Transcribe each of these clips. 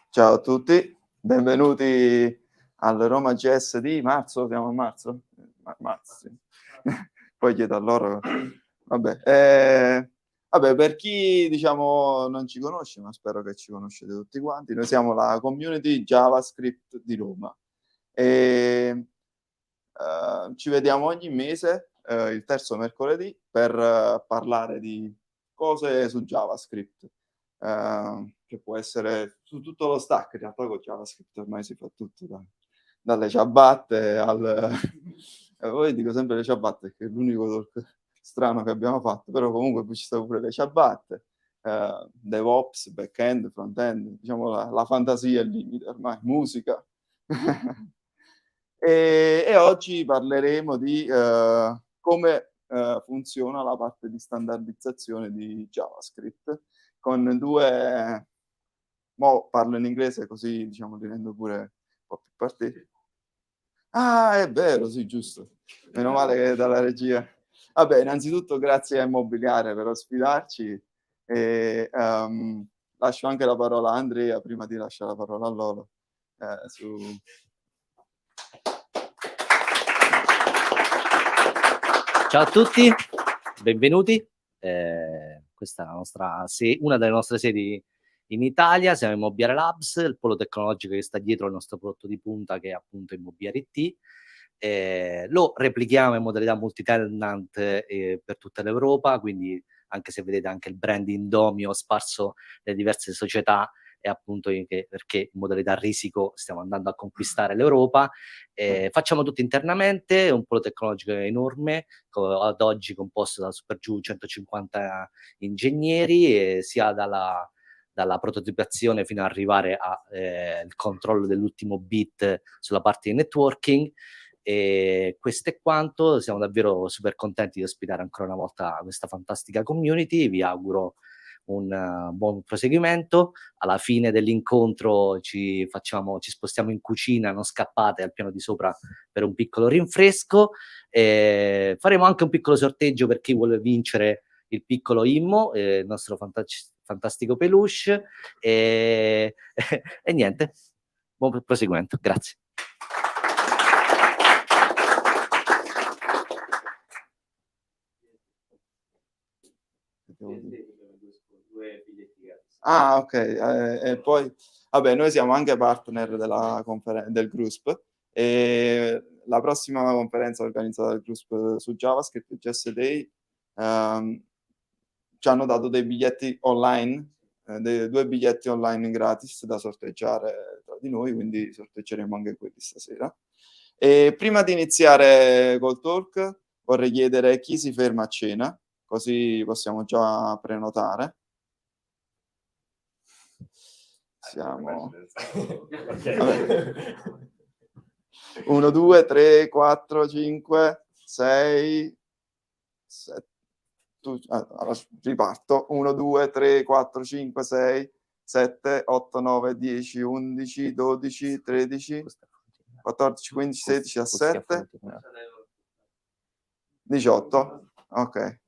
Ciao a tutti, benvenuti al RomaJS di marzo, siamo a marzo? Marzo, sì. Poi chiedo a loro. Vabbè, per chi diciamo non ci conosce, ma spero che ci conoscete tutti quanti, noi siamo la community JavaScript di Roma. Ci vediamo ogni mese, il terzo mercoledì, per parlare di cose su JavaScript. Che può essere su tutto lo stack, in realtà con JavaScript ormai si fa tutto, dalle ciabatte al... Poi dico sempre le ciabatte, che è l'unico talk strano che abbiamo fatto, però comunque poi ci sono pure le ciabatte, DevOps, back-end, front-end, diciamo la fantasia è il limite ormai, musica. E oggi parleremo di come funziona la parte di standardizzazione di JavaScript con due... Mo parlo in inglese così diciamo li rendo pure un po' più partiti. Ah, è vero, sì, giusto. Meno male che dalla regia. Vabbè, innanzitutto grazie a Immobiliare per ospitarci e lascio anche la parola a Andrea prima di lasciare la parola a Lolo. Ciao a tutti, benvenuti. Questa è una delle nostre sedi in Italia. Siamo Immobiliare Labs, il polo tecnologico che sta dietro il nostro prodotto di punta, che è appunto Immobiliare IT. Lo replichiamo in modalità multi-tenant per tutta l'Europa, quindi anche se vedete anche il brand Indomio sparso nelle diverse società, è appunto perché in modalità risico stiamo andando a conquistare l'Europa. Facciamo tutto internamente, è un polo tecnologico enorme, ad oggi composto da super giù 150 ingegneri, sia dalla prototipazione fino ad arrivare al controllo dell'ultimo bit sulla parte di networking. E questo è quanto. Siamo davvero super contenti di ospitare ancora una volta questa fantastica community. Vi auguro un buon proseguimento. Alla fine dell'incontro ci spostiamo in cucina, non scappate, al piano di sopra per un piccolo rinfresco. Faremo anche un piccolo sorteggio per chi vuole vincere il piccolo Immo, il nostro fantastico peluche. E niente, buon proseguimento, grazie. Ah, ok. E poi, vabbè, noi siamo anche partner del GRUSP e la prossima conferenza organizzata dal GRUSP su JavaScript, JS Day, ci hanno dato dei biglietti online, 2 biglietti online gratis da sorteggiare tra di noi, quindi sorteggeremo anche quelli stasera. E prima di iniziare col talk vorrei chiedere chi si ferma a cena, così possiamo già prenotare. Siamo 1, 2, 3, 4, 5, 6, 7. Allora, riparto. 1, 2, 3, 4, 5, 6, 7, 8, 9, 10, 11, 12, 13, 14, 15, 16, 17, 18. Ok.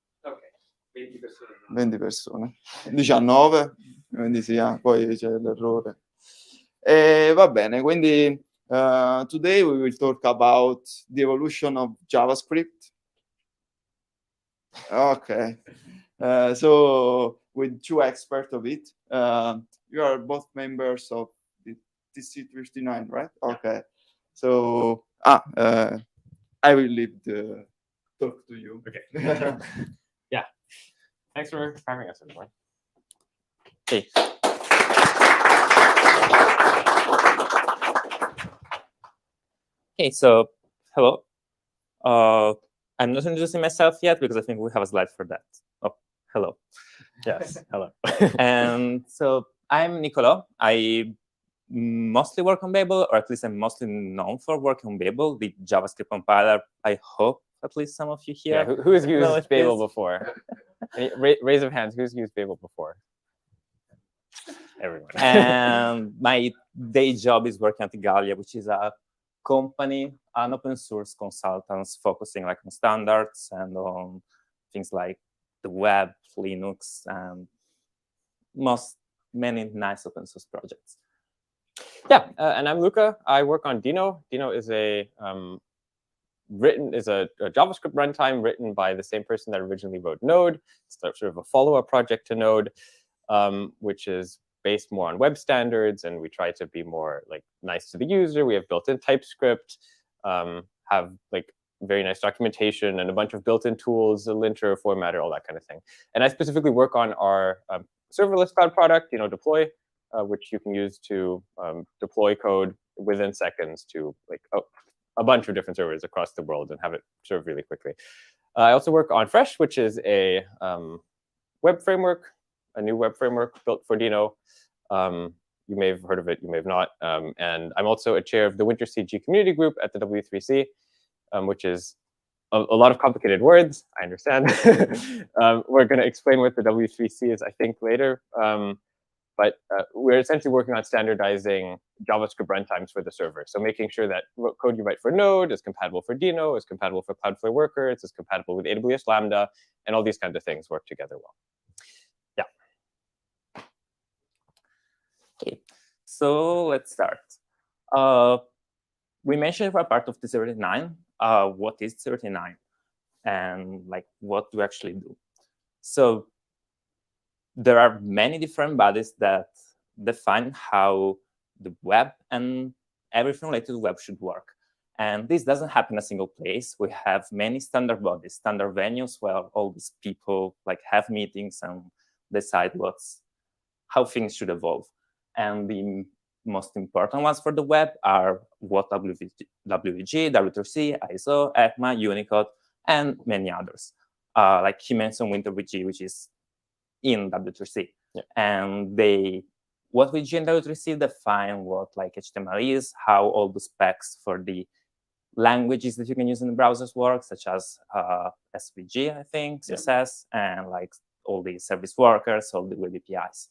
20 persone. 19, quindi sì, poi c'è l'errore. Va bene, quindi today we will talk about the evolution of JavaScript. Okay. So with 2 experts of it, you are both members of the TC39, right? Okay. So I will leave the talk to you. Okay. Yeah. Thanks for having us, everyone. Okay. Okay, so hello. I'm not introducing myself yet because I think we have a slide for that. Oh, hello. Yes, hello. And so I'm Nicolò. I mostly work on Babel, or at least I'm mostly known for working on Babel, the JavaScript compiler. I hope at least some of you here. Yeah, who's used Babel before? Raise of hands, who's used Babel before? Everyone. And my day job is working at Gallia, which is a company, an open source consultants focusing like on standards and on things like the web, Linux, and many nice open source projects. Yeah, and I'm Luca. I work on Dino. Dino is a JavaScript runtime written by the same person that originally wrote Node. It's sort of a follow-up project to Node, which is based more on web standards, and we try to be more like nice to the user. We have built-in TypeScript, have like very nice documentation and a bunch of built-in tools, a linter, formatter, all that kind of thing. And I specifically work on our serverless cloud product, Deploy, which you can use to deploy code within seconds to like a bunch of different servers across the world and have it serve really quickly. I also work on Fresh, which is a web framework, a new web framework built for Dino. You may have heard of it, you may have not. And I'm also a chair of the Winter CG community group at the W3C, which is a lot of complicated words, I understand. We're going to explain what the W3C is, I think, later. But we're essentially working on standardizing JavaScript runtimes for the server. So making sure that code you write for Node is compatible for Dino, is compatible for Cloudflare Workers, is compatible with AWS Lambda, and all these kinds of things work together well. Yeah. Okay, so let's start. We mentioned for a part of TC39, what is TC39 and like what to actually do. So there are many different bodies that define how the web and everything related to the web should work. And this doesn't happen in a single place. We have many standard bodies, standard venues where all these people like have meetings and decide how things should evolve. And the most important ones for the web are WWG, W3C, ISO, ECMA, Unicode, and many others. Like he mentioned WinterWG, which is in W3C. Yeah. And what WG and W3C define what like HTML is, how all the specs for the languages that you can use in the browsers work, such as SVG, I think, CSS, and like all the service workers, all the web APIs.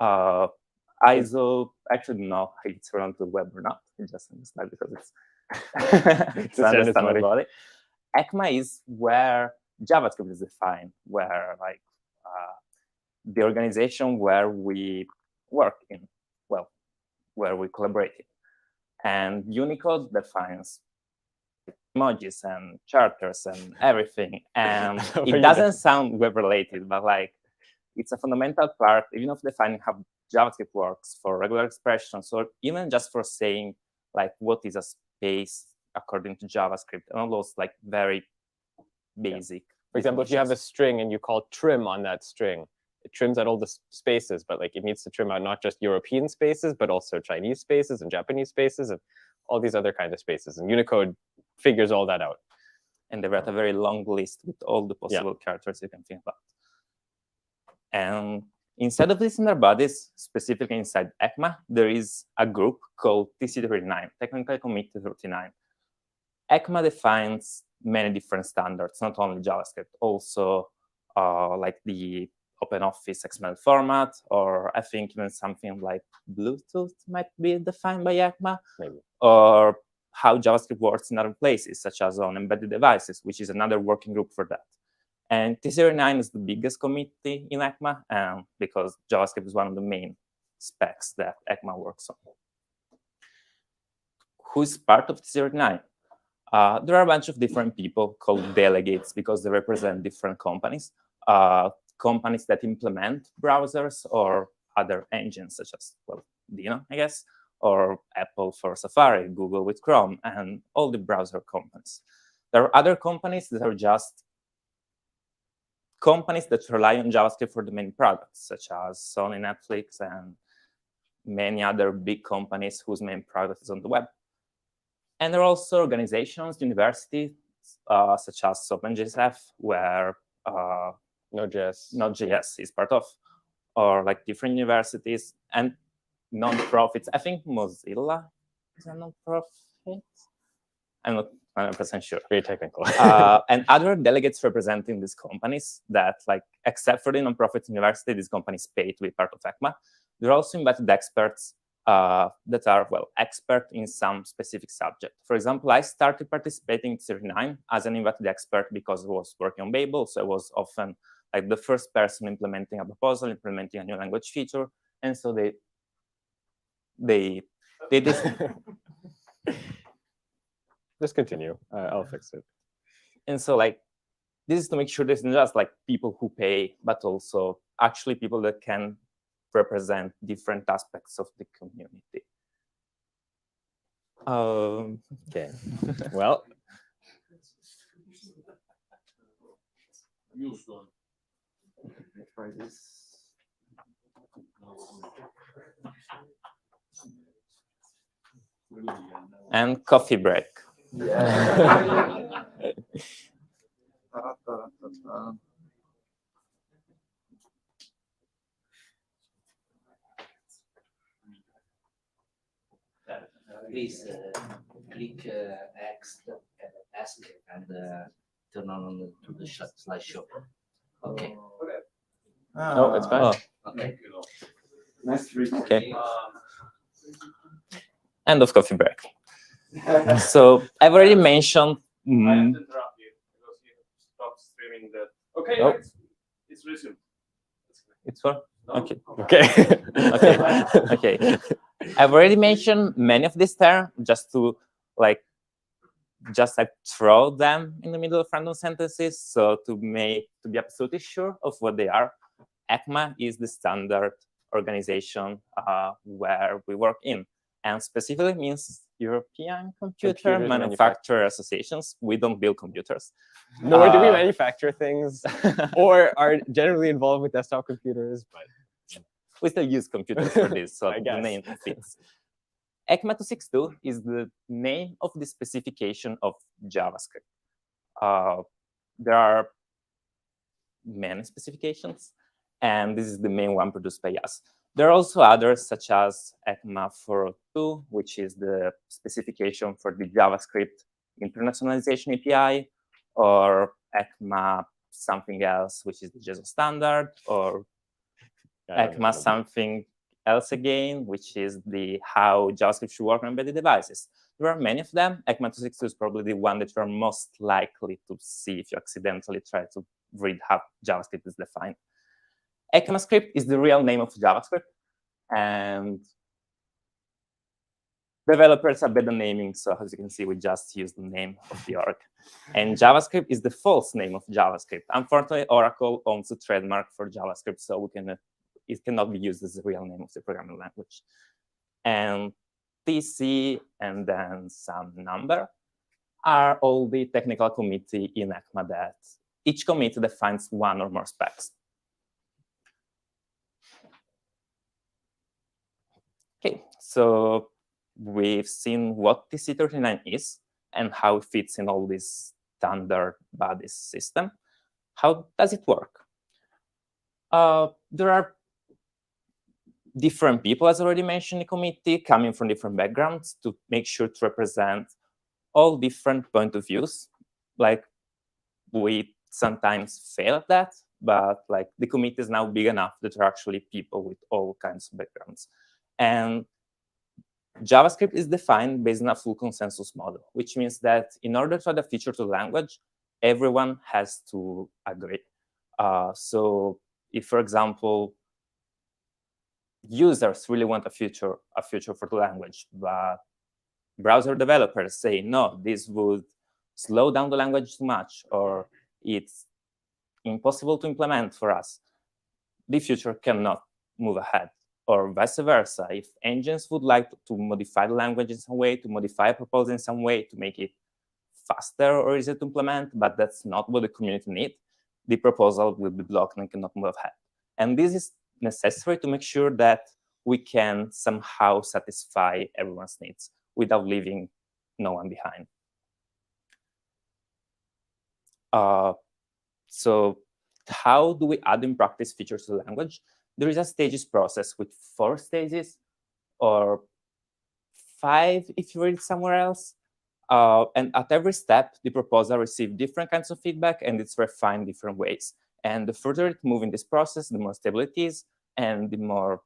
ISO, actually, no, it's relevant to the web or not. It's just in the slide because it's understandable body. ECMA is where JavaScript is defined, where like the organization where we work in, well, where we collaborate in. And Unicode defines emojis and charters and everything. And it doesn't sound web-related, but like it's a fundamental part, even of defining how JavaScript works for regular expressions, or even just for saying like what is a space according to JavaScript, and all those like very basic. For example, if you have a string and you call trim on that string, it trims out all the spaces, but like it needs to trim out not just European spaces, but also Chinese spaces and Japanese spaces and all these other kinds of spaces. And Unicode figures all that out. And they write a very long list with all the possible characters you can think about. And inside of these standard bodies, specifically inside ECMA, there is a group called TC39, technically commit to 39. ECMA defines many different standards, not only JavaScript, also like the OpenOffice XML format, or I think even something like Bluetooth might be defined by ECMA, maybe, or how JavaScript works in other places, such as on embedded devices, which is another working group for that. And TC39 is the biggest committee in ECMA, because JavaScript is one of the main specs that ECMA works on. Who's part of TC39? There are a bunch of different people called delegates because they represent different companies. Companies that implement browsers or other engines, such as, well, Dino, I guess, or Apple for Safari, Google with Chrome, and all the browser companies. There are other companies that are just companies that rely on JavaScript for the main products, such as Sony, Netflix, and many other big companies whose main product is on the web. And there are also organizations, universities, such as OpenJSF, where Node.js is part of, or like different universities and non-profits. I think Mozilla is a non-profit. I'm not 100% sure. Very technical. And other delegates representing these companies that, like, except for the non-profit university, these companies pay to be part of ECMA. There are also invited experts that are, well, expert in some specific subject. For example, I started participating in TC39 as an invited expert because I was working on Babel, so I was often like the first person implementing a proposal, implementing a new language feature, and so they did this. Just continue. I'll fix it. And so like, this is to make sure there's not just like people who pay, but also actually people that can represent different aspects of the community. Okay. Well, Try this. And coffee break. Yeah. Please click X ask and turn on to the slideshow. Okay. no, it's fine. Okay. Nice to meet you. Okay. End of coffee break. So I've already mentioned. I have to interrupt you because you stopped streaming that. Okay, Nope. it's resumed. It's for No? okay. Okay. Okay. I've already mentioned many of these terms just to throw them in the middle of random sentences. So to be absolutely sure of what they are, ECMA is the standard organization where we work in, and specifically means European Computer Computers Manufacturer Associations. We don't build computers. Nor do we manufacture things or are generally involved with desktop computers, but We still use computers for this, so I the guess. name fits. ECMA 262 is the name of the specification of JavaScript. There are many specifications, and this is the main one produced by us. There are also others, such as ECMA 402, which is the specification for the JavaScript internationalization API, or ECMA something else, which is the JSON standard, or ECMA something else again, which is the how JavaScript should work on embedded devices. There are many of them. ECMA 262 is probably the one that you are most likely to see if you accidentally try to read how JavaScript is defined. ECMAScript is the real name of JavaScript, and developers are better naming, so as you can see, we just use the name of the org. And JavaScript is the false name of JavaScript. Unfortunately, Oracle owns a trademark for JavaScript, so it cannot be used as the real name of the programming language. And TC and then some number are all the technical committee in ECMA that each committee defines one or more specs. Okay, so we've seen what TC39 is and how it fits in all this standard bodies system. How does it work? There are different people, as already mentioned, in the committee, coming from different backgrounds to make sure to represent all different point of views. Like, we sometimes fail at that, but like the committee is now big enough that there are actually people with all kinds of backgrounds. And JavaScript is defined based on a full consensus model, which means that in order to add a feature to the language, everyone has to agree. So if, for example, users really want a feature for the language, but browser developers say, no, this would slow down the language too much, or it's impossible to implement for us, the feature cannot move ahead. Or vice versa, if engines would like to modify the language in some way, to modify a proposal in some way, to make it faster or easier to implement, but that's not what the community needs, the proposal will be blocked and cannot move ahead. And this is necessary to make sure that we can somehow satisfy everyone's needs without leaving no one behind. So how do we add in practice features to the language? There is a stages process with 4 stages, or 5 if you read it somewhere else. And at every step, the proposal receives different kinds of feedback, and it's refined different ways. And the further it moves in this process, the more stable it is, and the more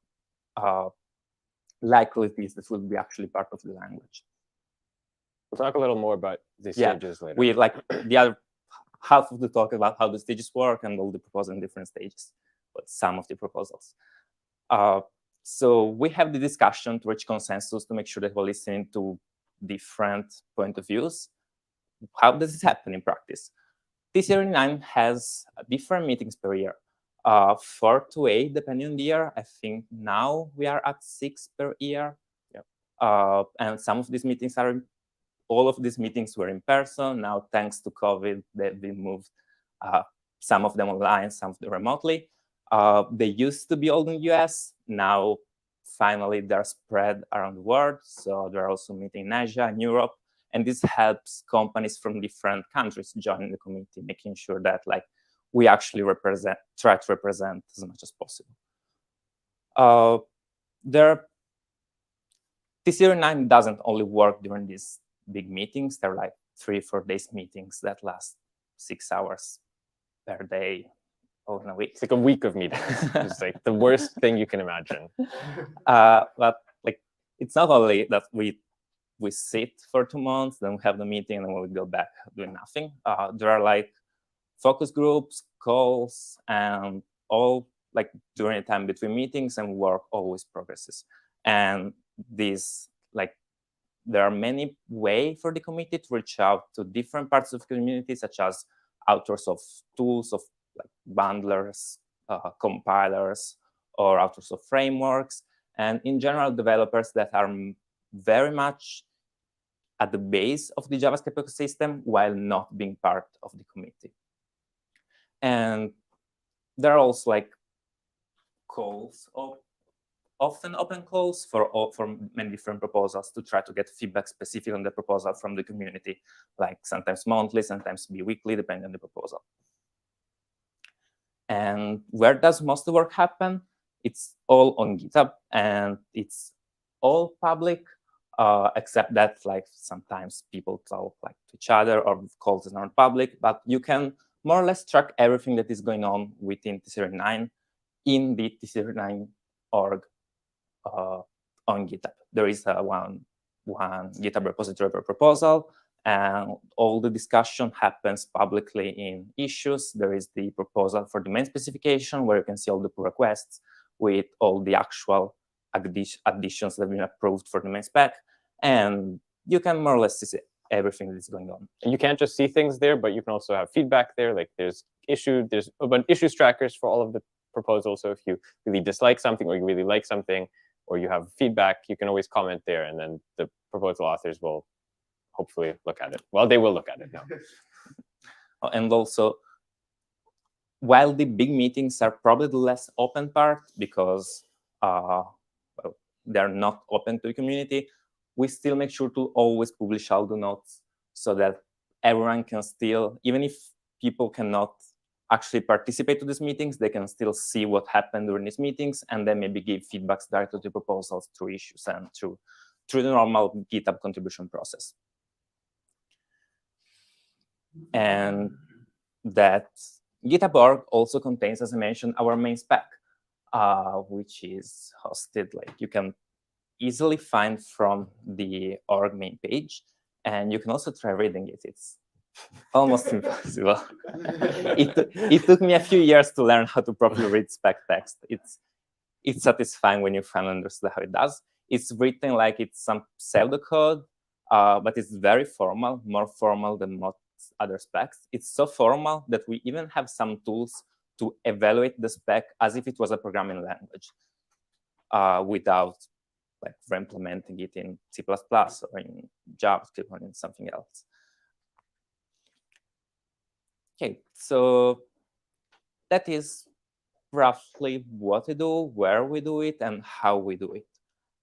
likely it is that will be actually part of the language. We'll talk a little more about the stages later. We like the other half of the talk about how the stages work and all the proposals in different stages, but some of the proposals. So we have the discussion to reach consensus to make sure that we're listening to different point of views. How does this happen in practice? TC39 has different meetings per year, 4 to 8 depending on the year. I think now we are at 6 per year. Yep. And some of these meetings all of these meetings were in person. Now, thanks to COVID, they've been moved, some of them online, some of them remotely. They used to be all in the US. Now, finally, they're spread around the world. So they're also meeting in Asia and Europe. And this helps companies from different countries join the community, making sure that we actually try to represent as much as possible. TC39 doesn't only work during these big meetings. They're 3-4 days meetings that last 6 hours per day or in a week. It's like a week of meetings. It's like the worst thing you can imagine. But it's not only that we sit for 2 months, then we have the meeting, and then we go back doing nothing. There are focus groups, calls, and all during the time between meetings, and work always progresses. And these there are many ways for the community to reach out to different parts of the community, such as authors of tools, of bundlers, compilers, or authors of frameworks, and in general, developers that are very much at the base of the JavaScript ecosystem while not being part of the community. And there are also calls, often open calls for many different proposals to try to get feedback specific on the proposal from the community, sometimes monthly, sometimes bi-weekly, depending on the proposal. And where does most of the work happen? It's all on GitHub, and it's all public, except that sometimes people talk to each other, or calls are not public, but you can more or less track everything that is going on within TC39 in the TC39 org on GitHub. There is one GitHub repository per proposal, and all the discussion happens publicly in issues. There is the proposal for the main specification, where you can see all the pull requests with all the actual additions that have been approved for the main spec, and you can more or less see everything that is going on. And you can't just see things there, but you can also have feedback there. There's a bunch of issues trackers for all of the proposals. So if you really dislike something, or you really like something, or you have feedback, you can always comment there, and then the proposal authors will hopefully look at it. Well, they will look at it now. And also, while the big meetings are probably the less open part, because they're not open to the community, we still make sure to always publish all the notes so that everyone can still, even if people cannot actually participate to these meetings, they can still see what happened during these meetings, and then maybe give feedbacks directly to proposals through issues and through the normal GitHub contribution process. And that GitHub org also contains, as I mentioned, our main spec, which is hosted, you can easily find from the org main page, and you can also try reading it. It's almost impossible. It took me a few years to learn how to properly read spec text. It's satisfying when you finally understand how it does. It's written like it's some pseudocode, but it's very formal, more formal than most other specs. It's so formal that we even have some tools to evaluate the spec as if it was a programming language, without re-implementing it in C++ or in JavaScript or in something else. Okay, so that is roughly what we do, where we do it, and how we do it.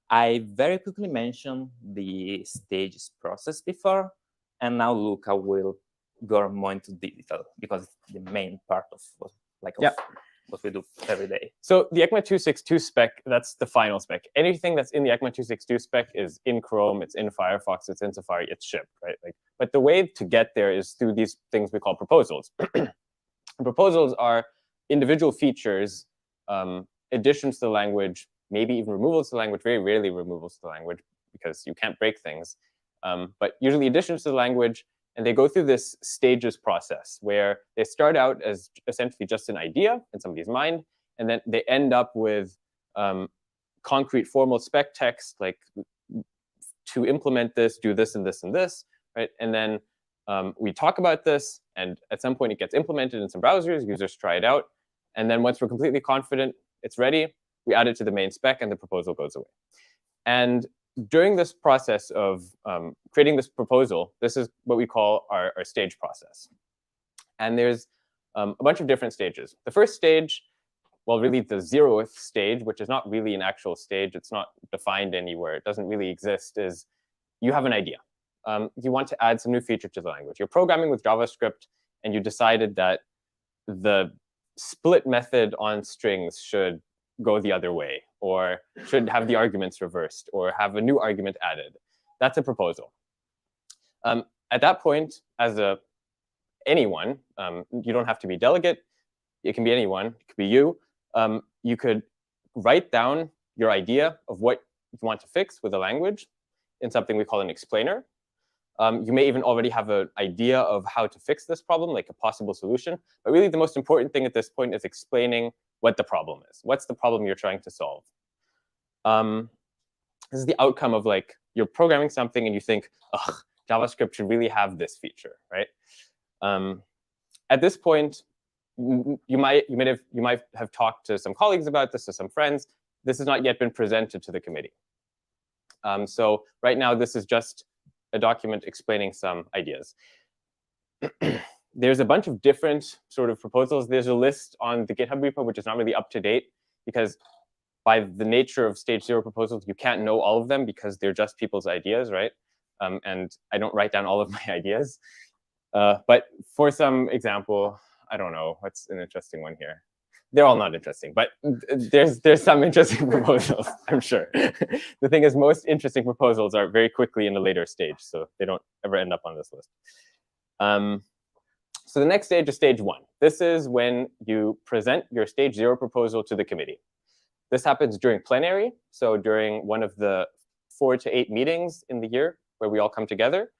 I very quickly mentioned the stages process before, and now Luca will go more into detail because it's the main part of what we do every day. So the ECMA 262 spec, that's the final spec. Anything that's in the ECMA 262 spec is in Chrome, it's in Firefox, it's in Safari, it's shipped, right? But the way to get there is through these things we call proposals. Proposals are individual features, additions to the language, maybe even removals to the language, very rarely removals to the language because you can't break things. But usually additions to the language, and they go through this stages process where they start out as essentially just an idea in somebody's mind, and then they end up with concrete formal spec text, like to implement this, do this and this and this, right? And then we talk about this, and at some point it gets implemented in some browsers, users try it out, and then once we're completely confident it's ready, we add it to the main spec and the proposal goes away. And during this process of creating this proposal, this is what we call our stage process. And there's a bunch of different stages. The first stage, well, really the 0th stage, which is not really an actual stage, it's not defined anywhere, it doesn't really exist, is you have an idea. You want to add some new feature to the language. You're programming with JavaScript, and you decided that the split method on strings should go the other way, or should have the arguments reversed, or have a new argument added. That's a proposal. At that point, as anyone, you don't have to be delegate, it can be anyone, it could be you. You could write down your idea of what you want to fix with the language in something we call an explainer. You may even already have an idea of how to fix this problem, like a possible solution. But really, the most important thing at this point is explaining what the problem is. What's the problem you're trying to solve? This is the outcome of, like, you're programming something and you think, ugh, JavaScript should really have this feature, right? At this point, you might have talked to some colleagues about this, to some friends. This has not yet been presented to the committee. So right now, this is just a document explaining some ideas. There's a bunch of different sort of proposals. There's a list on the GitHub repo, which is not really up to date, because by the nature of stage 0 proposals, you can't know all of them because they're just people's ideas, right? And I don't write down all of my ideas. But for some example, I don't know, what's an interesting one here? They're all not interesting, but there's some interesting proposals, I'm sure. The thing is, most interesting proposals are very quickly in the later stage, so they don't ever end up on this list. So the next stage is stage 1. This is when you present your stage 0 proposal to the committee. This happens during plenary, so during one of the 4 to 8 meetings in the year where we all come together.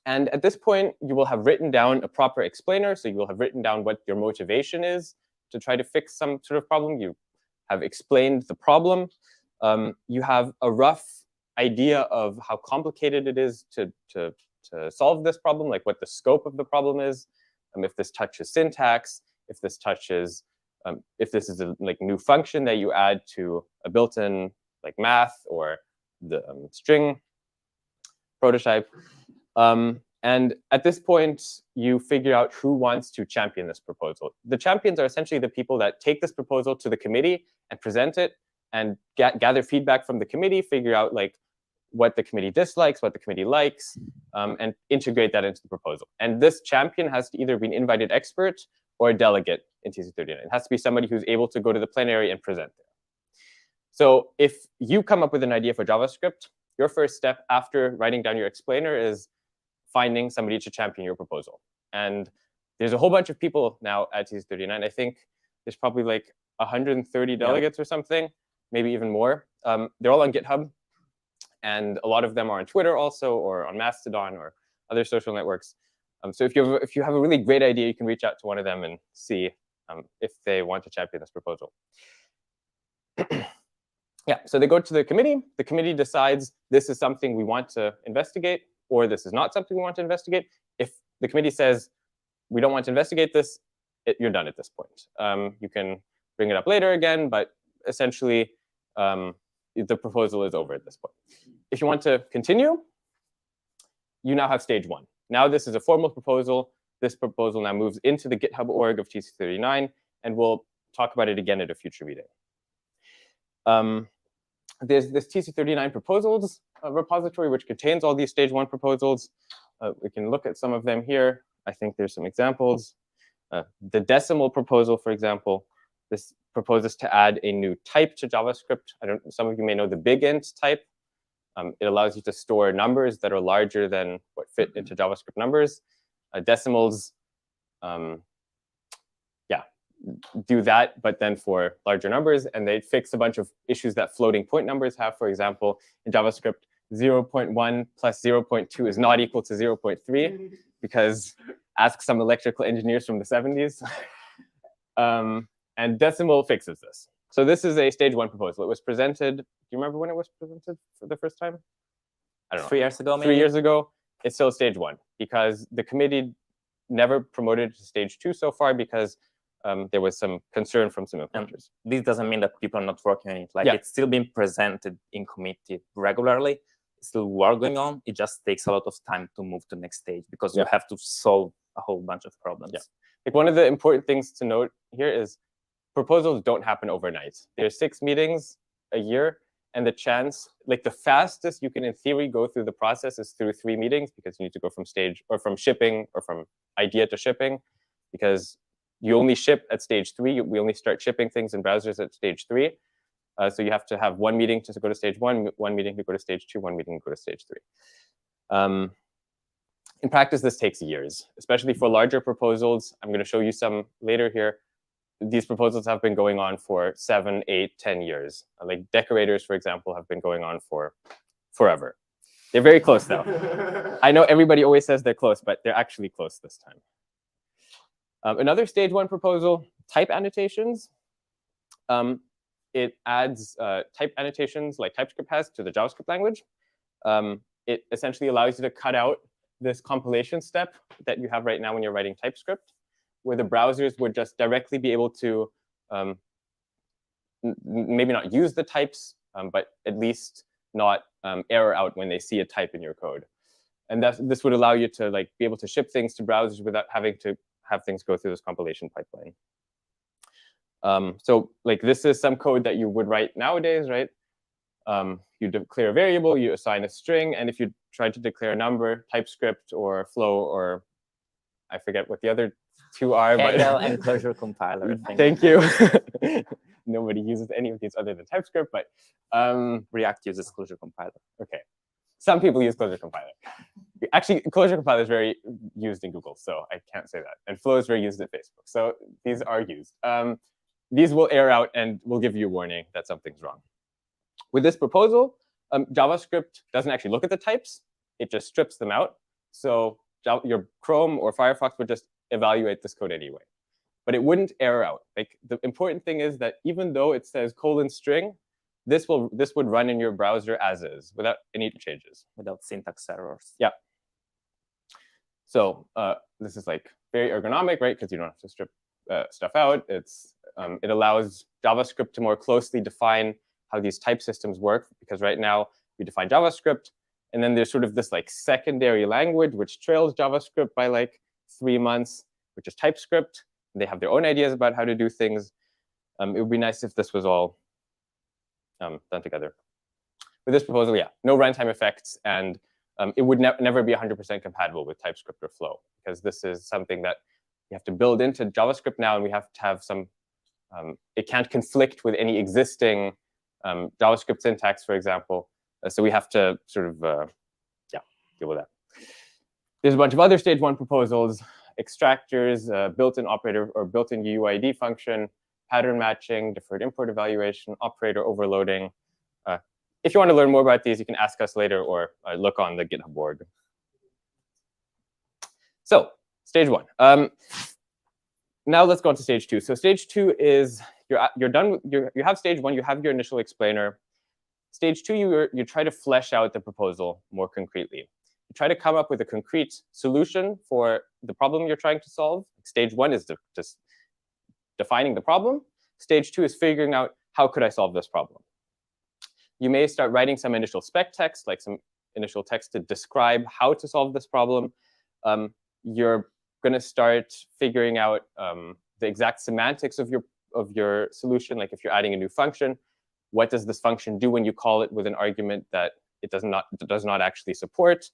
And at this point, you will have written down a proper explainer. So you will have written down what your motivation is to try to fix some sort of problem. You have explained the problem. You have a rough idea of how complicated it is to solve this problem, like what the scope of the problem is, if this touches syntax, if this touches, if this is a new function that you add to a built-in like math or the string prototype. And at this point, you figure out who wants to champion this proposal. The champions are essentially the people that take this proposal to the committee and present it and gather feedback from the committee, figure out like what the committee dislikes, what the committee likes, and integrate that into the proposal. And this champion has to either be an invited expert or a delegate in TC39. It has to be somebody who's able to go to the plenary and present there. So if you come up with an idea for JavaScript, your first step after writing down your explainer is finding somebody to champion your proposal. And there's a whole bunch of people now at TC39. I think there's probably like 130 delegates or something, maybe even more. They're all on GitHub. And a lot of them are on Twitter also, or on Mastodon, or other social networks. So if you have a really great idea, you can reach out to one of them and see if they want to champion this proposal. Yeah, so they go to the committee. The committee decides this is something we want to investigate, or this is not something we want to investigate. If the committee says we don't want to investigate this, you're done at this point. You can bring it up later again, but essentially the proposal is over at this point. If you want to continue, you now have stage 1. Now this is a formal proposal. This proposal now moves into the GitHub org of TC39, and we'll talk about it again at a future meeting. There's this TC39 proposals repository, which contains all these stage 1 proposals. We can look at some of them here. I think there's some examples. The decimal proposal, for example, this proposes to add a new type to JavaScript. Some of you may know the big int type. It allows you to store numbers that are larger than what fit into JavaScript numbers. Decimals, do that, but then for larger numbers. And they fix a bunch of issues that floating point numbers have. For example, in JavaScript, 0.1 plus 0.2 is not equal to 0.3, because ask some electrical engineers from the 70s. And decimal fixes this. So this is a stage 1 proposal. It was presented, do you remember when it was presented for the first time? I don't know. 3 years ago, maybe? 3 years ago. It's still stage 1 because the committee never promoted it to stage 2 so far because there was some concern from some implementers. This doesn't mean that people are not working on it. Like Yeah. it's still being presented in committee regularly. It's still work going on. It just takes a lot of time to move to the next stage because you have to solve a whole bunch of problems. Yeah. Like one of the important things to note here is proposals don't happen overnight. There's 6 meetings a year, and the chance, like the fastest you can in theory go through the process is through 3 meetings because you need to go from stage or from shipping or from idea to shipping because you only ship at stage 3. We only start shipping things in browsers at stage 3. So you have to have 1 meeting to go to stage 1, 1 meeting to go to stage 2, 1 meeting to go to stage 3. In practice, this takes years, especially for larger proposals. I'm going to show you some later here. These proposals have been going on for 7, 8, 10 years. Like decorators, for example, have been going on for forever. They're very close now. I know everybody always says they're close, but they're actually close this time. Another stage 1 proposal, type annotations. It adds type annotations like TypeScript has to the JavaScript language. It essentially allows you to cut out this compilation step that you have right now when you're writing TypeScript, where the browsers would just directly be able to maybe not use the types, but at least not error out when they see a type in your code. And this would allow you to like be able to ship things to browsers without having to have things go through this compilation pipeline. So like this is some code that you would write nowadays, right? You declare a variable, you assign a string, and if you try to declare a number, TypeScript or Flow or I forget what the other 2 are. Kaggle and Closure Compiler. Thank you. Nobody uses any of these other than TypeScript, but React uses Closure Compiler. okay. Some people use Closure Compiler. Actually, Closure Compiler is very used in Google, so I can't say that. And Flow is very used at Facebook. So these are used. These will error out and will give you a warning that something's wrong. With this proposal, JavaScript doesn't actually look at the types. It just strips them out. So your Chrome or Firefox would just evaluate this code anyway. But it wouldn't error out. Like the important thing is that even though it says :string, this would run in your browser as is without any changes. Without syntax errors. Yeah. So this is like very ergonomic, right? Because you don't have to strip stuff out. It allows JavaScript to more closely define how these type systems work, because right now we define JavaScript, and then there's sort of this like secondary language which trails JavaScript by like 3 months, which is TypeScript. They have their own ideas about how to do things. It would be nice if this was all done together. With this proposal, yeah, no runtime effects, and it would never be 100% compatible with TypeScript or Flow, because this is something that we have to build into JavaScript now, and we have to have some, it can't conflict with any existing JavaScript syntax, for example. So we have to sort of, deal with that. There's a bunch of other stage 1 proposals: extractors, built-in operator or built-in UUID function, pattern matching, deferred import evaluation, operator overloading. If you want to learn more about these, you can ask us later or look on the GitHub org. So stage 1. Now let's go on to stage 2. So stage 2 is you're done. You have stage 1. You have your initial explainer. Stage 2, you try to flesh out the proposal more concretely. You try to come up with a concrete solution for the problem you're trying to solve. Stage 1 is just defining the problem. Stage 2 is figuring out, how could I solve this problem? You may start writing some initial spec text, like some initial text to describe how to solve this problem. You're going to start figuring out the exact semantics of your solution. Like if you're adding a new function, what does this function do when you call it with an argument that it does not actually support?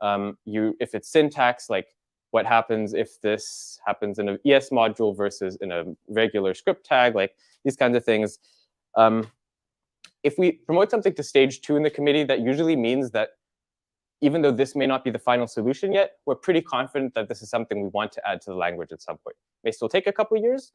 If it's syntax, like what happens if this happens in an ES module versus in a regular script tag, like these kinds of things. If we promote something to stage 2 in the committee, that usually means that even though this may not be the final solution yet, we're pretty confident that this is something we want to add to the language at some point. It may still take a couple of years,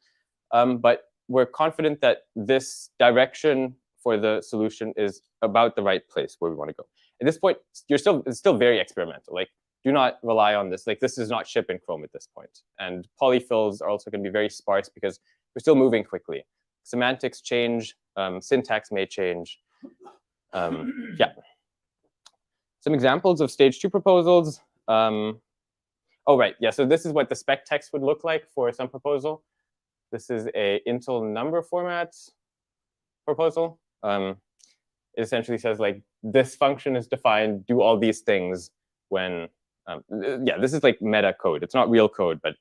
but we're confident that this direction for the solution is about the right place where we want to go. At this point, it's still very experimental. Like, do not rely on this. Like, this is not ship in Chrome at this point. And polyfills are also going to be very sparse because we're still moving quickly. semantics change, syntax may change. Yeah. Some examples of stage 2 proposals. Oh, right. Yeah, so this is what the spec text would look like for some proposal. This is a Intel number format proposal. It essentially says, like, this function is defined, do all these things when, yeah, this is like meta code. It's not real code, but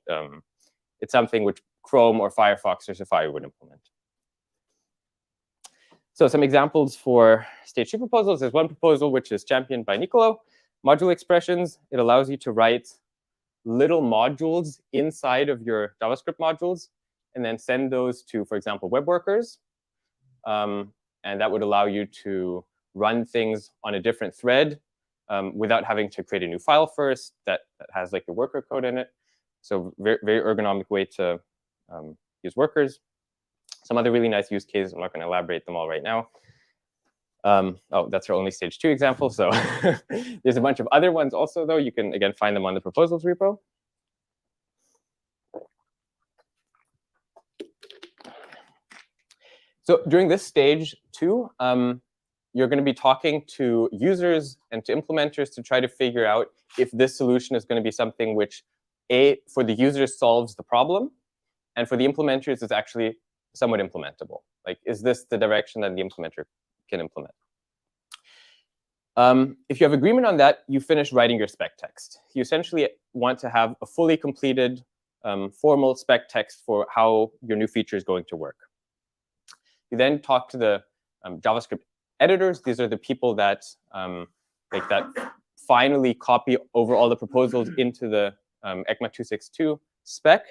it's something which Chrome or Firefox or Safari would implement. So some examples for stage 2 proposals. There's one proposal which is championed by Nicolò. Module expressions. It allows you to write little modules inside of your JavaScript modules and then send those to, for example, web workers. And that would allow you to run things on a different thread without having to create a new file first that has like your worker code in it. So very, very ergonomic way to use workers. Some other really nice use cases. I'm not going to elaborate them all right now. Oh, that's our only stage 2 example. So there's a bunch of other ones also, though. You can, again, find them on the proposals repo. So during this stage 2, you're going to be talking to users and to implementers to try to figure out if this solution is going to be something which, A, for the users solves the problem, and for the implementers is actually somewhat implementable. Like, is this the direction that the implementer can implement? If you have agreement on that, you finish writing your spec text. You essentially want to have a fully completed formal spec text for how your new feature is going to work. You then talk to the JavaScript editors. These are the people that finally copy over all the proposals into the ECMA 262 spec.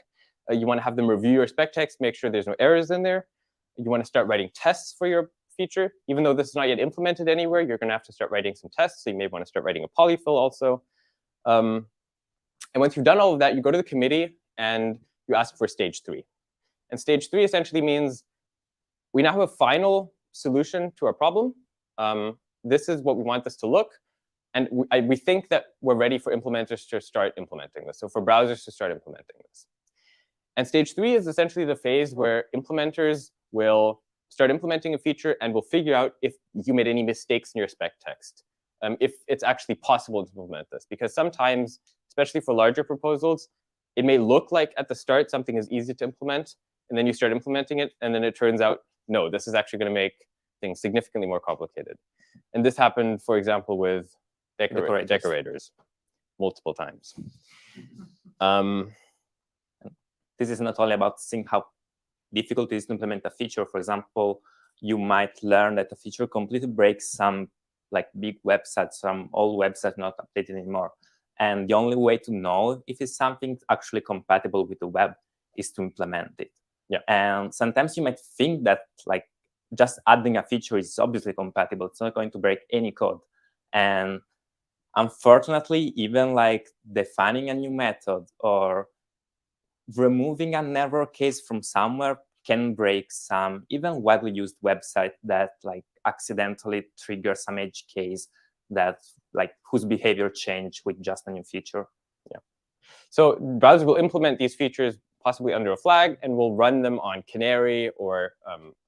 You want to have them review your spec text, make sure there's no errors in there. You want to start writing tests for your feature. Even though this is not yet implemented anywhere, you're going to have to start writing some tests. So you may want to start writing a polyfill also. And once you've done all of that, you go to the committee and you ask for stage 3. And stage 3 essentially means we now have a final solution to our problem. This is what we want this to look. And we think that we're ready for implementers to start implementing this. So for browsers to start implementing this. And stage 3 is essentially the phase where implementers will start implementing a feature and will figure out if you made any mistakes in your spec text, if it's actually possible to implement this. Because sometimes, especially for larger proposals, it may look like at the start something is easy to implement, and then you start implementing it, and then it turns out, no, this is actually going to make things significantly more complicated. And this happened, for example, with decorators multiple times. This is not only about seeing how difficult it is to implement a feature. For example, you might learn that a feature completely breaks some like big websites, some old websites not updated anymore. And the only way to know if it's something actually compatible with the web is to implement it. Yeah. And sometimes you might think that like just adding a feature is obviously compatible. It's not going to break any code. And unfortunately, even like defining a new method or removing an error case from somewhere can break some even widely used website that like accidentally triggers some edge case that like whose behavior changed with just a new feature. Yeah. So browsers will implement these features possibly under a flag and will run them on Canary or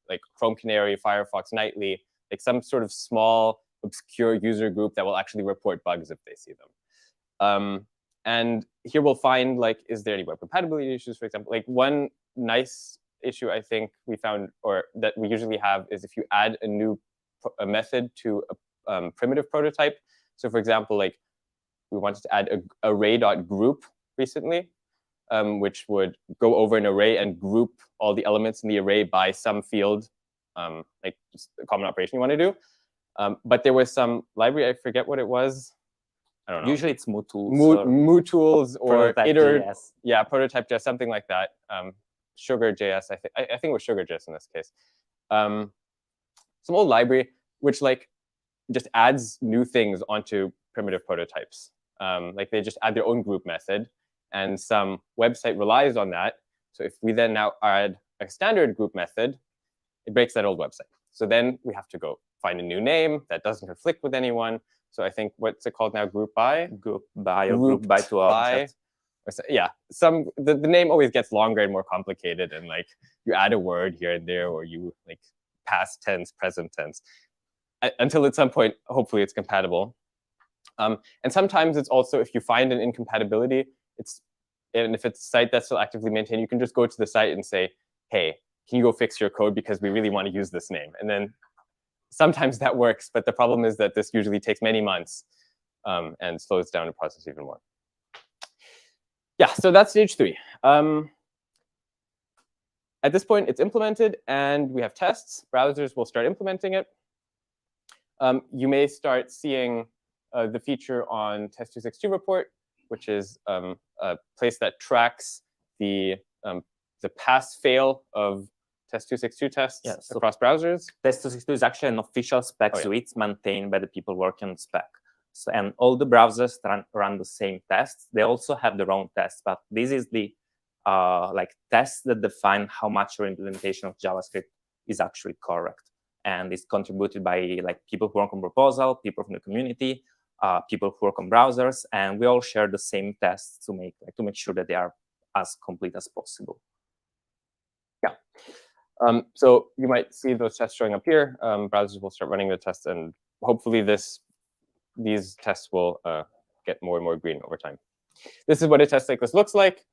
like Chrome Canary, Firefox Nightly, like some sort of small obscure user group that will actually report bugs if they see them. And here we'll find, like, is there any web compatibility issues, for example? Like one nice issue I think we found, or that we usually have, is if you add a method to a primitive prototype. So for example, like we wanted to add a array.group recently, which would go over an array and group all the elements in the array by some field, like just a common operation you want to do. But there was some library, I forget what it was. I don't know. Usually it's MooTools. MooTools or Prototype.js. Yeah, Prototype.js, something like that. Sugar.js, I think it was Sugar.js in this case. Some old library which like just adds new things onto primitive prototypes. Like they just add their own group method, and some website relies on that. So if we then now add a standard group method, it breaks that old website. So then we have to go find a new name that doesn't conflict with anyone. So I think, what's it called now? Group by? Group by or group by to object. Yeah, the name always gets longer and more complicated, and like you add a word here and there, or you like past tense, present tense, until at some point, hopefully it's compatible. And sometimes it's also, if you find an incompatibility, and if it's a site that's still actively maintained, you can just go to the site and say, hey, can you go fix your code because we really want to use this name? And then sometimes that works, but the problem is that this usually takes many months and slows down the process even more. Yeah, so that's stage 3. At this point, it's implemented, and we have tests. Browsers will start implementing it. You may start seeing the feature on test262 report, which is a place that tracks the pass-fail of test262 tests across browsers. Test262 is actually an official spec suite maintained by the people working on spec. So, and all the browsers run the same tests. They also have their own tests, but this is the like tests that define how much your implementation of JavaScript is actually correct. And it's contributed by like people who work on proposal, people from the community, people who work on browsers, and we all share the same tests to make sure that they are as complete as possible. Yeah. So you might see those tests showing up here. Browsers will start running the tests, and hopefully these tests will get more and more green over time. This is what a test like this looks like.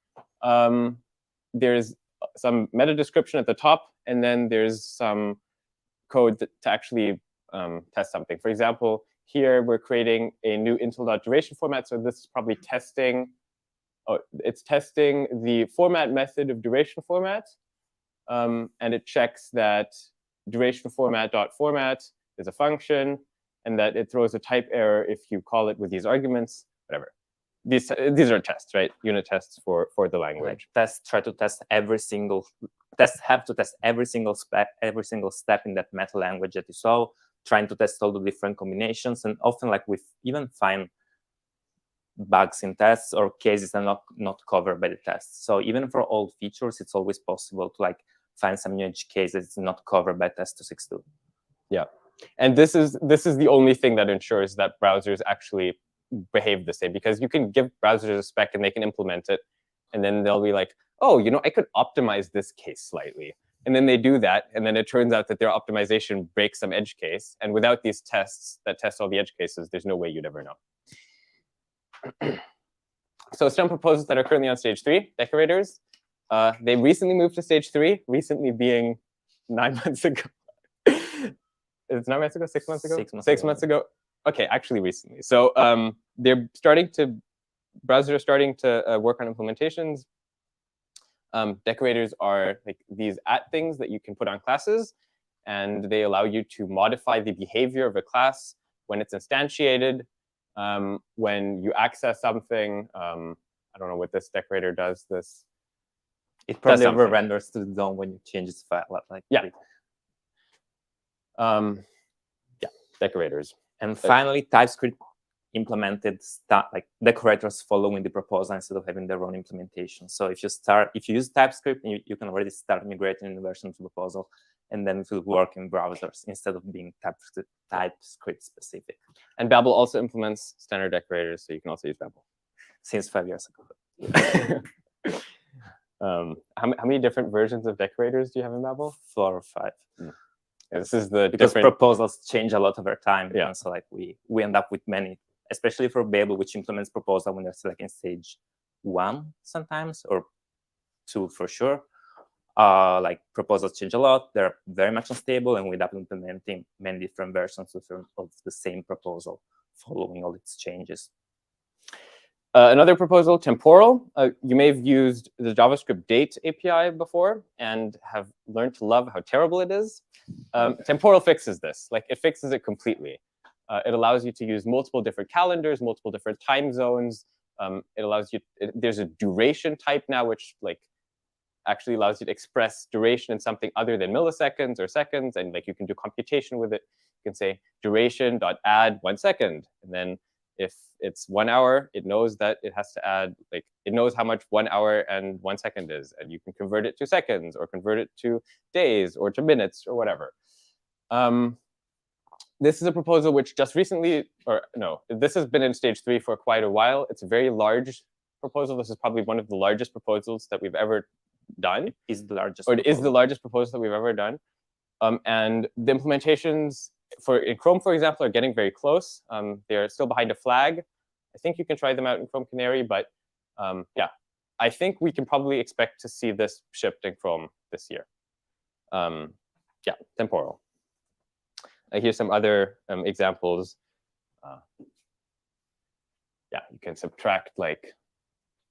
There's some meta description at the top, and then there's some code to actually test something. For example, here we're creating a new intel.duration format. So this is probably testing. It's testing the format method of duration format, and it checks that duration format.format is a function, and that it throws a type error if you call it with these arguments, whatever. These are tests, right? Unit tests for the language. Like tests try to test every single tests have to test every single step in that meta language that you saw, trying to test all the different combinations, and often like we even find bugs in tests or cases that are not covered by the tests. So even for old features, it's always possible to like find some new edge case that's not covered by test262. Yeah. And this is the only thing that ensures that browsers actually behave the same, because you can give browsers a spec and they can implement it, and then they'll be like, oh, you know, I could optimize this case slightly. And then they do that, and then it turns out that their optimization breaks some edge case. And without these tests that test all the edge cases, there's no way you'd ever know. So some proposals that are currently on stage 3, decorators. They recently moved to stage 3, recently being 9 months ago. It's 9 months ago, 6 months ago? 6 months ago. Okay, actually recently. So browsers are starting to work on implementations. Decorators are like these @things that you can put on classes, and they allow you to modify the behavior of a class when it's instantiated, when you access something. I don't know what this decorator does. It probably renders to the DOM when you change its file. Like yeah. Yeah, decorators. And finally, TypeScript implemented like decorators following the proposal instead of having their own implementation. So if you use TypeScript, you can already start migrating the version to proposal, and then it will work in browsers instead of being TypeScript specific. And Babel also implements standard decorators, so you can also use Babel. Since 5 years ago. How many different versions of decorators do you have in Babel? 4 or 5. Yeah, this is the because proposals change a lot over time. Yeah. And so like we end up with many, especially for Babel, which implements proposal when they're still like in stage 1 sometimes, or 2 for sure. Like proposals change a lot. They're very much unstable, and we end up implementing many different versions of the same proposal following all its changes. Another proposal, temporal. You may have used the JavaScript date API before and have learned to love how terrible it is. Temporal fixes this. Like, it fixes it completely. It allows you to use multiple different calendars, multiple different time zones. It allows you, there's a duration type now, which like actually allows you to express duration in something other than milliseconds or seconds, and like you can do computation with it. You can say duration.add 1 second, and then if it's 1 hour, it knows that it has to add, like, it knows how much 1 hour and 1 second is, and you can convert it to seconds or convert it to days or to minutes or whatever. This is a proposal which just recently, or no, this has been in stage 3 for quite a while. It's very large. proposal. This is probably one of the largest proposals that we've ever done. Is the largest. Or it is the largest proposal that we've ever done. And the implementations in Chrome, for example, are getting very close. They're still behind a flag. I think you can try them out in Chrome Canary, but yeah, I think we can probably expect to see this shipped in Chrome this year. Yeah, temporal. Here's some other examples. Yeah, you can subtract like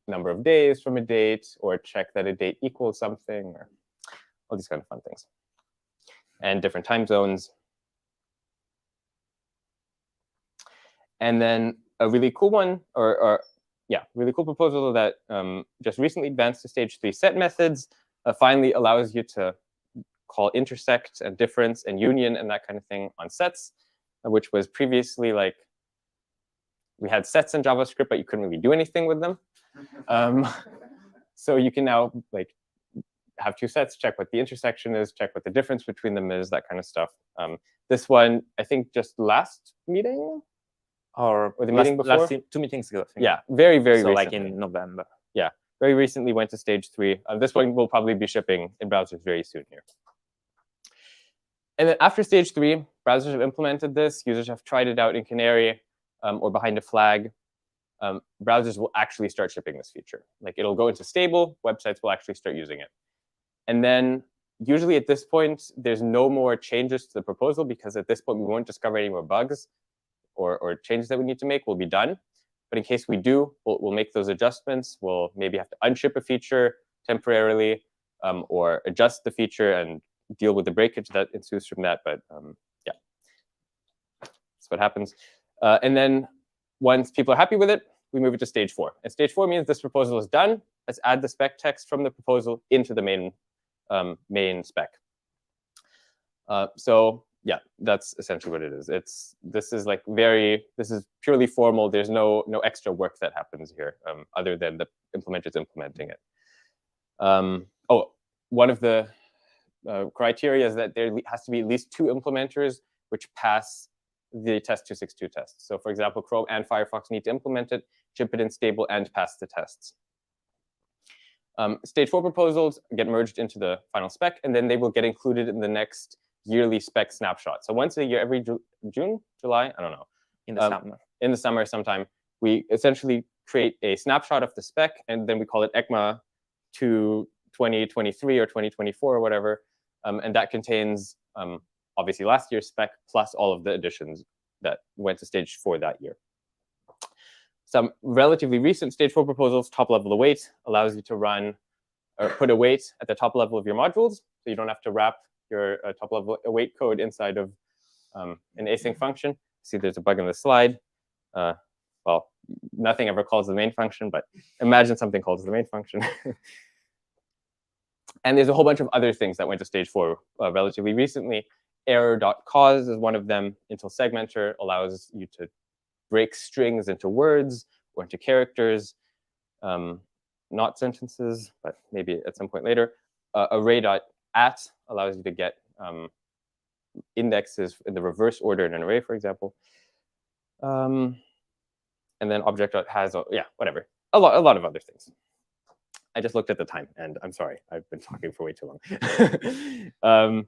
number of days from a date, or check that a date equals something, or all these kind of fun things. And different time zones. And then a really cool one, really cool proposal that just recently advanced to stage 3 set methods finally allows you to call intersect and difference and union and that kind of thing on sets, which was previously like, we had sets in JavaScript, but you couldn't really do anything with them. So you can now like have 2 sets, check what the intersection is, check what the difference between them is, that kind of stuff. This one, I think just last meeting, or the meeting before? 2 meetings ago, I think. Yeah, very, very so recently. like in November. Yeah, very recently went to stage 3. This one will probably be shipping in browsers very soon here. And then after stage 3, browsers have implemented this. Users have tried it out in Canary or behind a flag. Browsers will actually start shipping this feature. Like it'll go into stable, websites will actually start using it. And then usually at this point, there's no more changes to the proposal, because at this point, we won't discover any more bugs or changes that we need to make will be done. But in case we do, we'll make those adjustments. We'll maybe have to unship a feature temporarily or adjust the feature and deal with the breakage that ensues from that. But yeah, that's what happens. And then once people are happy with it, we move it to stage 4. And stage 4 means this proposal is done. Let's add the spec text from the proposal into the main spec. So yeah, that's essentially what it is. This is purely formal. There's no extra work that happens here other than the implementers implementing it. One of the criteria is that there has to be at least 2 implementers which pass the test 262 test. So for example, Chrome and Firefox need to implement it, ship it in stable, and pass the tests. Stage 4 proposals get merged into the final spec, and then they will get included in the next yearly spec snapshot. So once a year, every June, July, I don't know. In the summer. In the summer sometime, we essentially create a snapshot of the spec, and then we call it ECMA to 2023 or 2024 or whatever. And that contains obviously last year's spec plus all of the additions that went to stage 4 that year. Some relatively recent stage 4 proposals, top level await allows you to run or put await at the top level of your modules, so you don't have to wrap your top level await code inside of an async function. See, there's a bug in the slide. Well, nothing ever calls the main function, but imagine something calls the main function. And there's a whole bunch of other things that went to stage 4 relatively recently. Error.cause is one of them. Until segmenter allows you to break strings into words or into characters, not sentences, but maybe at some point later. Array.at allows you to get indexes in the reverse order in an array, for example. And then object.has, yeah, whatever. A lot of other things. I just looked at the time, and I'm sorry, I've been talking for way too long.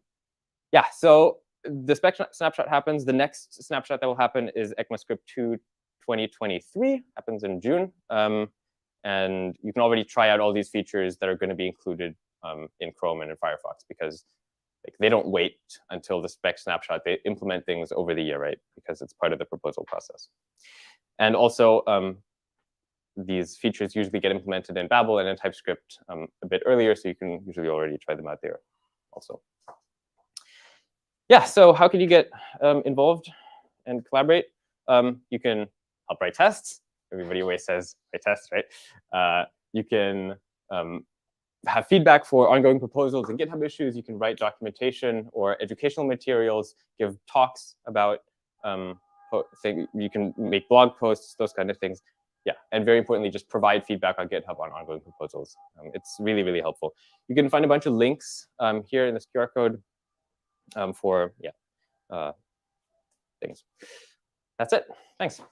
Yeah, so the spec snapshot happens. The next snapshot that will happen is ECMAScript 2 2023, happens in June. And you can already try out all these features that are going to be included in Chrome and in Firefox, because they don't wait until the spec snapshot. They implement things over the year, right? Because it's part of the proposal process. And also, these features usually get implemented in Babel and in TypeScript a bit earlier, so you can usually already try them out there also. Yeah, so how can you get involved and collaborate? You can help write tests. Everybody always says write tests, right? You can have feedback for ongoing proposals and GitHub issues. You can write documentation or educational materials, give talks about you can make blog posts, those kind of things. Yeah, and very importantly, just provide feedback on GitHub on ongoing proposals. It's really, really helpful. You can find a bunch of links here in this QR code for things. That's it. Thanks.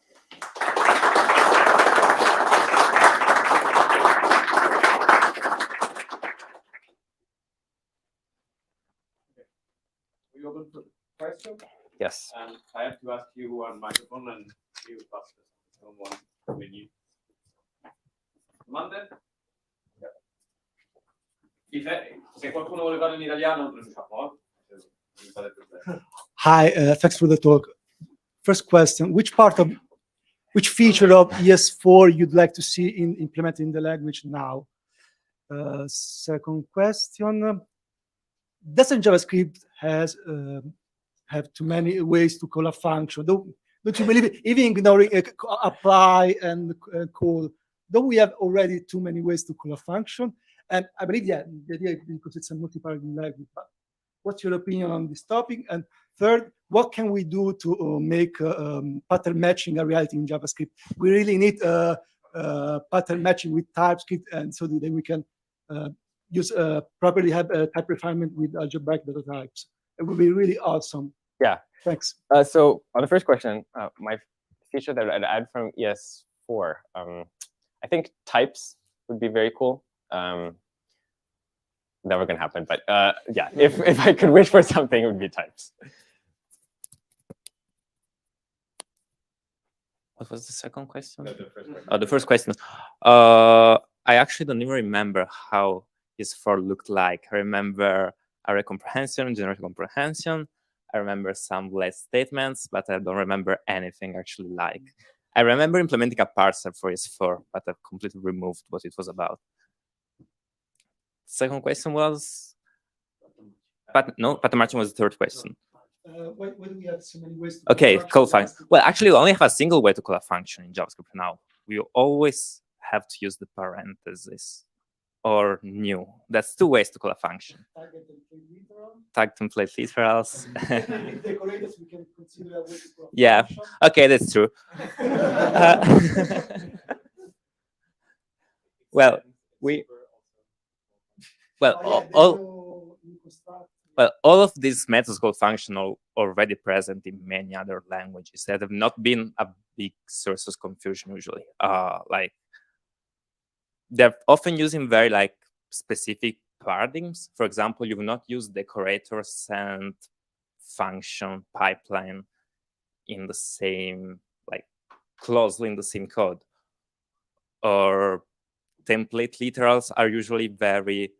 Yes. And I have to ask you one microphone and you pass someone when you. Domande? Se qualcuno vuole fare in italiano, traduciamo. Hi, thanks for the talk. First question, which feature of ES4 you'd like to see implemented in the language now? Second question, doesn't JavaScript have too many ways to call a function? Don't you believe, even ignoring apply and call, don't we have already too many ways to call a function? And I believe, yeah, the idea is because it's a multi-paradigm language, but what's your opinion on this topic? And third, what can we do to make pattern matching a reality in JavaScript? We really need pattern matching with TypeScript, and so that we can properly have type refinement with algebraic data types. It would be really awesome. Yeah. Thanks. So on the first question, my feature that I'd add from ES4, I think types would be very cool. Never gonna happen, but yeah, if I could wish for something, it would be types. What was the second question? The first question. I actually don't even remember how ES4 looked like. I remember array comprehension, generic comprehension. I remember some less statements, but I don't remember anything actually like. I remember implementing a parser for ES4, but I've completely removed what it was about. Second question was, pattern matching was the third question. Why do we have so many ways to Okay, call function. Well, actually, we only have a single way to call a function in JavaScript now. We always have to use the parenthesis or new. That's two ways to call a function. Tag template literals. Decorators, we can consider a way to call a Yeah, function. okay, that's true. Well, all of these methods called functional already present in many other languages that have not been a big source of confusion usually. Like they're often using very like specific paradigms. For example, you will not use decorators and function pipeline in the same, like closely in the same code. Or template literals are usually very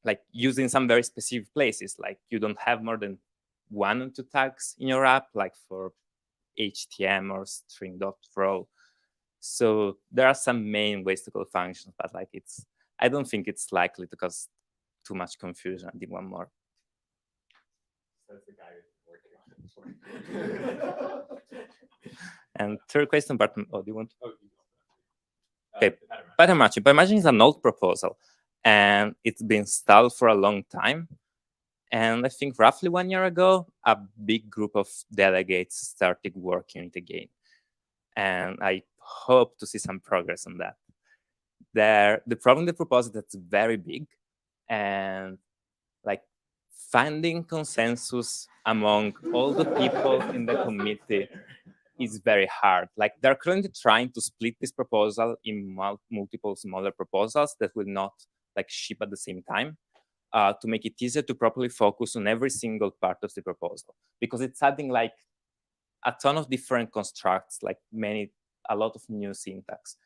like using some very specific places, like you don't have more than 1 or 2 tags in your app, like for HTML or string.throw. So there are some main ways to call functions, but like I don't think it's likely to cause too much confusion. I did one more. That's the guy who's working on it. And third question, but do you want? Okay. Pattern matching. Pattern matching is an old proposal, and it's been stalled for a long time. And I think roughly 1 year ago, a big group of delegates started working on it again. And I hope to see some progress on that. The problem with the proposal that's very big, and like finding consensus among all the people in the committee is very hard. Like they're currently trying to split this proposal in multiple smaller proposals that will not like ship at the same time to make it easier to properly focus on every single part of the proposal, because it's adding like a ton of different constructs, like a lot of new syntax.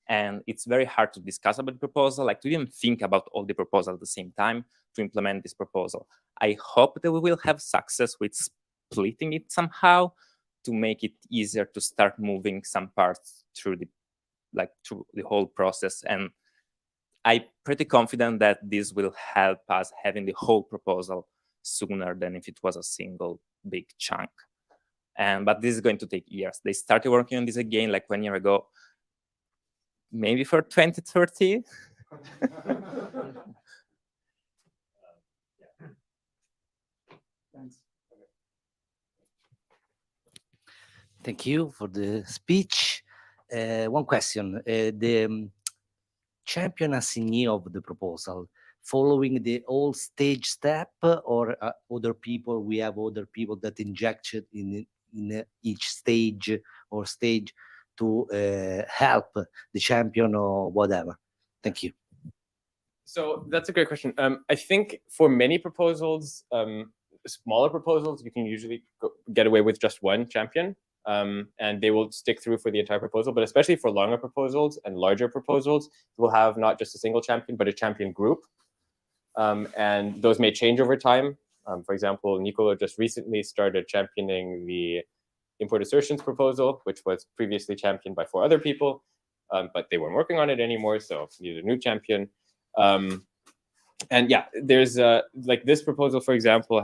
And it's very hard to discuss about the proposal, like to even think about all the proposals at the same time to implement this proposal. I hope that we will have success with splitting it somehow to make it easier to start moving some parts through the whole process. And I'm pretty confident that this will help us having the whole proposal sooner than if it was a single big chunk. But this is going to take years. They started working on this again like 1 year ago, maybe for 2030. Thanks. Thank you for the speech. One question. The champion assignee of the proposal, following the old stage step, or other people, we have other people that injected in each stage or stage to help the champion or whatever? Thank you. So that's a great question. I think for many proposals, smaller proposals, you can usually get away with just one champion, and they will stick through for the entire proposal. But especially for longer proposals and larger proposals, we'll have not just a single champion, but a champion group. And those may change over time. For example, Nicolò just recently started championing the import assertions proposal, which was previously championed by 4 other people, but they weren't working on it anymore, so needed a new champion. And yeah, there's like this proposal, for example,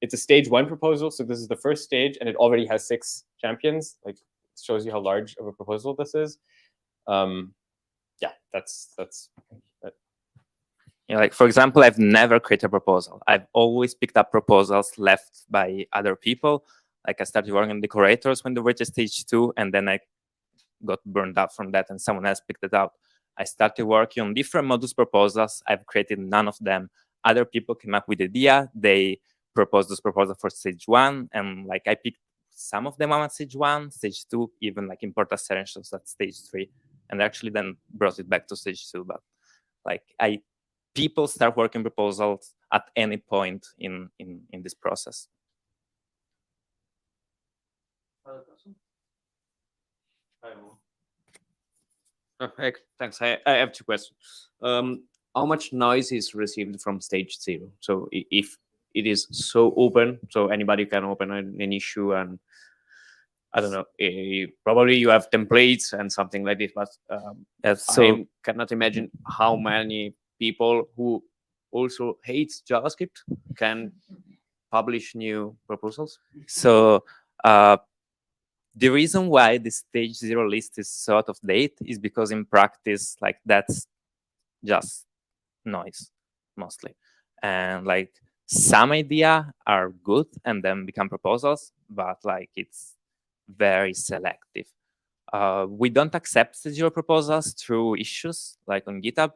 it's a stage 1 proposal, so this is the first stage, and it already has 6 champions. Like, it shows you how large of a proposal this is. Yeah, that's Yeah, like for example, I've never created a proposal. I've always picked up proposals left by other people. Like I started working on decorators when they were just stage 2, and then I got burned out from that and someone else picked it up. I started working on different modus proposals. I've created none of them. Other people came up with the idea. They proposed this proposal for stage 1, and like I picked some of them on stage 1, stage 2, even like import assertions at stage 3, and actually then brought it back to stage 2. But like people start working proposals at any point in this process. Thanks. I have 2 questions. How much noise is received from stage 0? So if it is so open, so anybody can open an issue, and I don't know, probably you have templates and something like this, but I cannot imagine how many people who also hate JavaScript can publish new proposals. So the reason why the stage 0 list is so out of date is because in practice, like that's just noise mostly. And like some ideas are good and then become proposals, but like it's very selective. We don't accept stage 0 proposals through issues like on GitHub.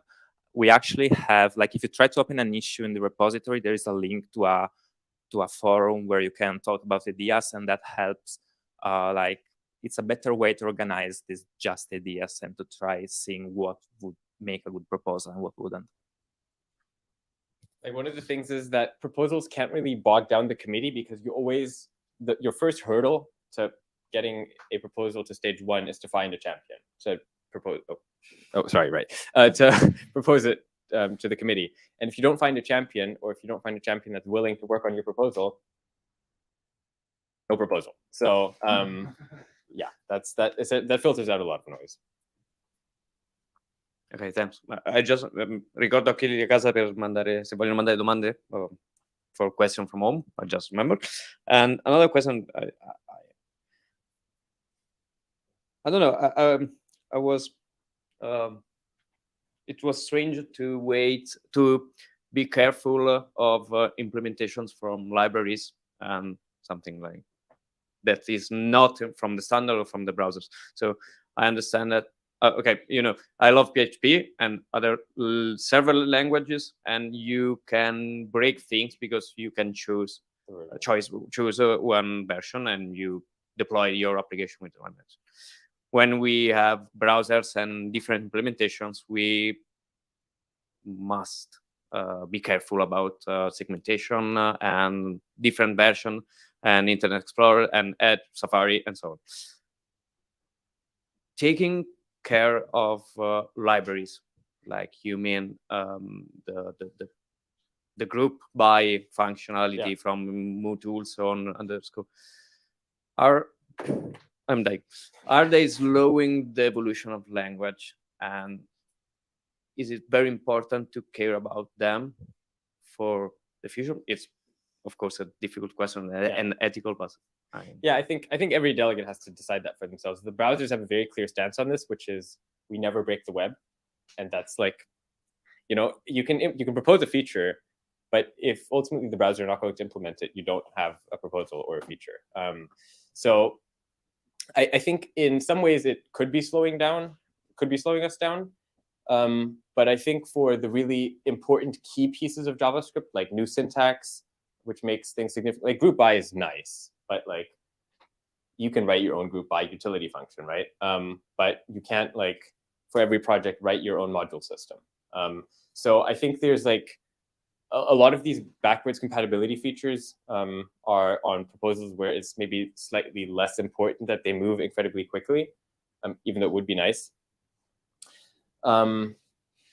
We actually have, like, if you try to open an issue in the repository, there is a link to a forum where you can talk about ideas, and that helps. Like, it's a better way to organize these just ideas and to try seeing what would make a good proposal and what wouldn't. Like, one of the things is that proposals can't really bog down the committee, because you always, your first hurdle to getting a proposal to stage 1 is to find a champion to propose. To propose it to the committee. And if you don't find a champion, or if you don't find a champion that's willing to work on your proposal, no proposal. So yeah, that filters out a lot of noise. Ok, thanks. I just ricordo a chi di casa per mandare, se vogliono mandare domande for question from home. I just remembered. And another question, I don't know. I was. It was strange to wait to be careful of implementations from libraries and something like that is not from the standard or from the browsers. So I understand that. Okay, you know, I love PHP and other several languages, and you can break things because you can choose one version and you deploy your application with one version. When we have browsers and different implementations, we must be careful about segmentation and different version and Internet Explorer and Edge, Safari, and so on. Taking care of libraries, like you mean the group by functionality from MooTools on underscore, are they slowing the evolution of language? And is it very important to care about them for the future? It's, of course, a difficult question and ethical, but yeah, I think every delegate has to decide that for themselves. The browsers have a very clear stance on this, which is we never break the web, and that's like, you know, you can propose a feature, but if ultimately the browser are not going to implement it, you don't have a proposal or a feature. So I think in some ways it could be slowing us down. But I think for the really important key pieces of JavaScript, like new syntax, which makes things significant, like group by is nice, but like you can write your own group by utility function, right? But you can't, like, for every project, write your own module system. So I think there's like a lot of these backwards compatibility features are on proposals where it's maybe slightly less important that they move incredibly quickly, even though it would be nice.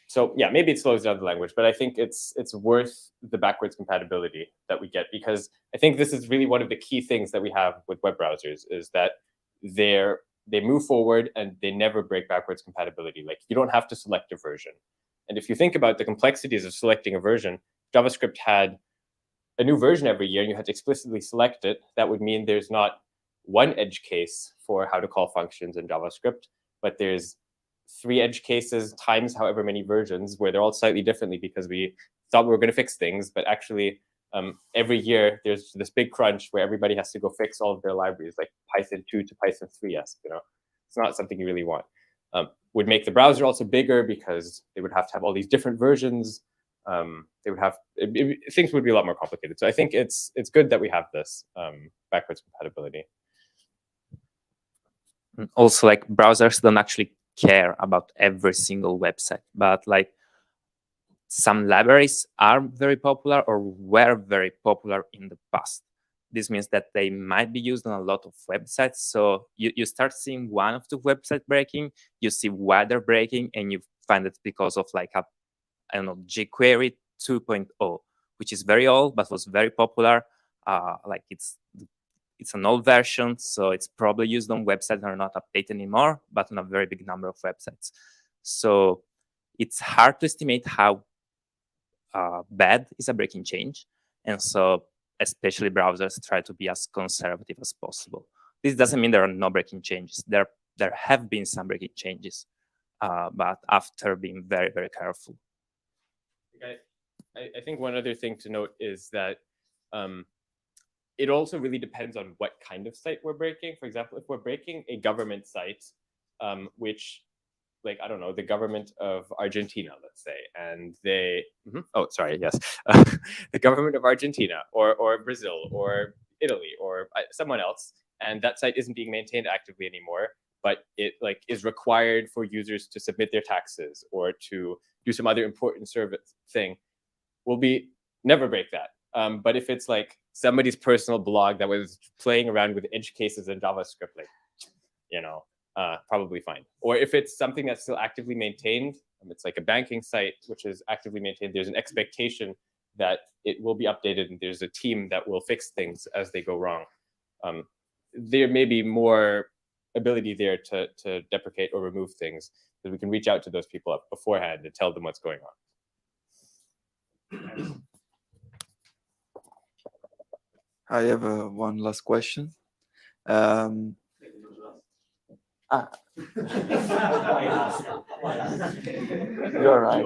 So yeah, maybe it slows down the language, but I think it's worth the backwards compatibility that we get, because I think this is really one of the key things that we have with web browsers, is that they move forward and they never break backwards compatibility. Like, you don't have to select a version. And if you think about the complexities of selecting a version, JavaScript had a new version every year and you had to explicitly select it. That would mean there's not one edge case for how to call functions in JavaScript, but there's 3 edge cases times however many versions, where they're all slightly differently because we thought we were going to fix things, but actually every year there's this big crunch where everybody has to go fix all of their libraries, like Python 2 to Python 3s. You know, it's not something you really want. Would make the browser also bigger because they would have to have all these different versions. They would have things would be a lot more complicated. So I think it's good that we have this backwards compatibility. Also, like, browsers don't actually care about every single website, but like some libraries are very popular or were very popular in the past. This means that they might be used on a lot of websites. So you start seeing one of the website breaking, you see why they're breaking, and you find it because of like I don't know, jQuery 2.0, which is very old but was very popular. Like it's an old version, so it's probably used on websites that are not updated anymore, but on a very big number of websites. So it's hard to estimate how bad is a breaking change. And so especially browsers try to be as conservative as possible. This doesn't mean there are no breaking changes. There have been some breaking changes, but after being very, very careful. I think one other thing to note is that it also really depends on what kind of site we're breaking. For example, if we're breaking a government site, which, like, I don't know, the government of Argentina, let's say, and they, oh, sorry, yes, the government of Argentina or Brazil or Italy or someone else, and that site isn't being maintained actively anymore, but it like is required for users to submit their taxes or to do some other important service thing, we'll never break that. But if it's like somebody's personal blog that was playing around with edge cases in JavaScript, like, you know, probably fine. Or if it's something that's still actively maintained, it's like a banking site which is actively maintained, there's an expectation that it will be updated and there's a team that will fix things as they go wrong. There may be more ability there to deprecate or remove things, because we can reach out to those people up beforehand and tell them what's going on. I have one last question. You're right.